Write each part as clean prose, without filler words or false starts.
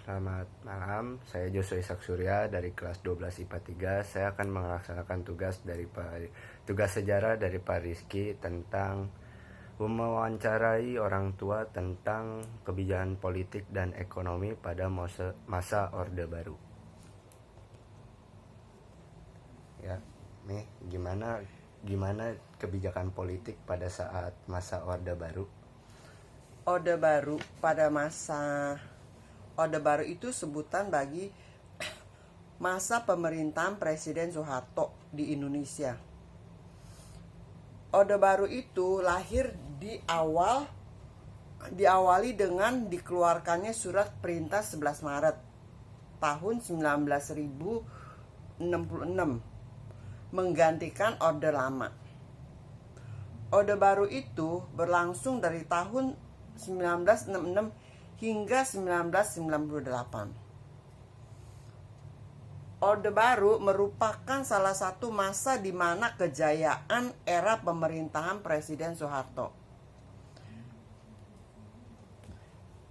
Selamat malam, saya Joshua Ishak Surya dari kelas 12 IPA 3. Saya akan melaksanakan tugas sejarah dari Pak Rizky tentang mewawancarai orang tua tentang kebijakan politik dan ekonomi pada masa Orde Baru. Ya, nih gimana kebijakan politik pada saat masa Orde Baru? Orde Baru pada masa Orde Baru itu sebutan bagi masa pemerintahan Presiden Soeharto di Indonesia. Orde Baru itu lahir diawali dengan dikeluarkannya surat perintah 11 Maret tahun 1966 menggantikan Orde Lama. Orde Baru itu berlangsung dari tahun 1966 hingga 1998. Orde Baru merupakan salah satu masa di mana kejayaan era pemerintahan Presiden Soeharto.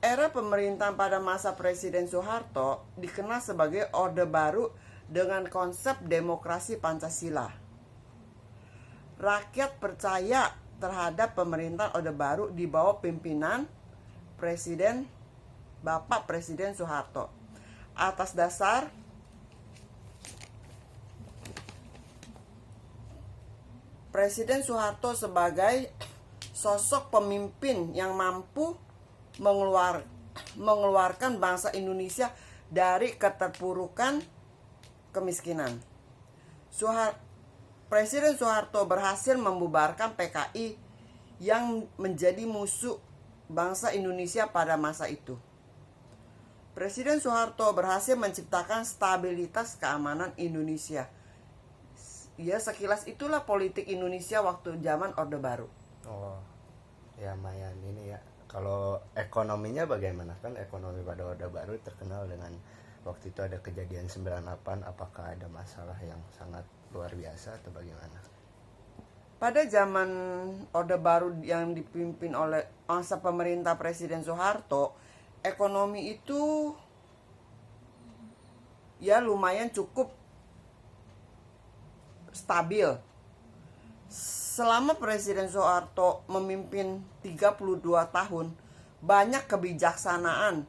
Era pemerintahan pada masa Presiden Soeharto dikenal sebagai Orde Baru dengan konsep demokrasi Pancasila. Rakyat percaya terhadap pemerintahan Orde Baru di bawah pimpinan Bapak Presiden Soeharto. Atas dasar Presiden Soeharto sebagai sosok pemimpin yang mampu mengeluarkan bangsa Indonesia dari keterpurukan kemiskinan. Presiden Soeharto berhasil membubarkan PKI yang menjadi musuh bangsa Indonesia pada masa itu. Presiden Soeharto berhasil menciptakan stabilitas keamanan Indonesia. Ya, sekilas itulah politik Indonesia waktu zaman Orde Baru. Oh, ya lumayan ini ya. Kalau ekonominya bagaimana? Kan ekonomi pada Orde Baru terkenal dengan waktu itu ada kejadian 98, apakah ada masalah yang sangat luar biasa atau bagaimana? Pada zaman Orde Baru yang dipimpin oleh masa pemerintah Presiden Soeharto, ekonomi itu ya lumayan cukup stabil. Selama Presiden Soeharto memimpin 32 tahun, banyak kebijaksanaan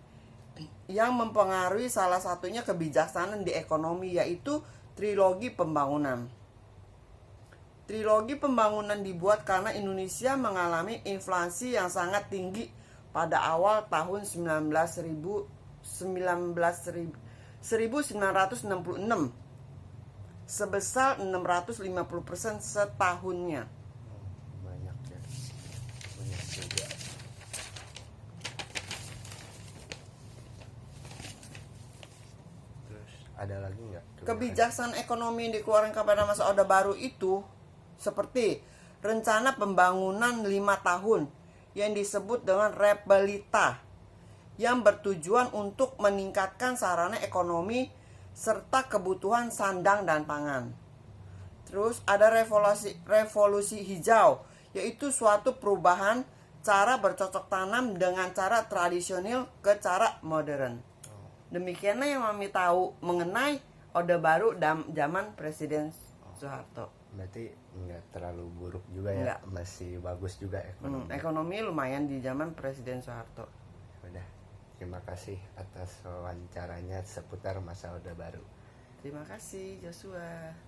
yang mempengaruhi, salah satunya kebijaksanaan di ekonomi, yaitu trilogi pembangunan. Trilogi pembangunan dibuat karena Indonesia mengalami inflasi yang sangat tinggi pada awal tahun 1966 sebesar 650% setahunnya. Banyak ya, banyak juga. Terus ada lagi nggak? Kebijaksanaan ekonomi yang dikeluarkan pada masa Orde Baru itu seperti rencana pembangunan 5 tahun yang disebut dengan Repelita, yang bertujuan untuk meningkatkan sarana ekonomi serta kebutuhan sandang dan pangan. Terus ada revolusi hijau, yaitu suatu perubahan cara bercocok tanam dengan cara tradisional ke cara modern. Demikianlah yang kami tahu mengenai Orde Baru zaman Presiden Soeharto. Berarti nggak terlalu buruk juga ya? Nggak. Masih bagus juga ekonomi. Ekonomi lumayan di zaman Presiden Soeharto. Udah, terima kasih atas wawancaranya seputar masa Orde Baru. Terima kasih Joshua.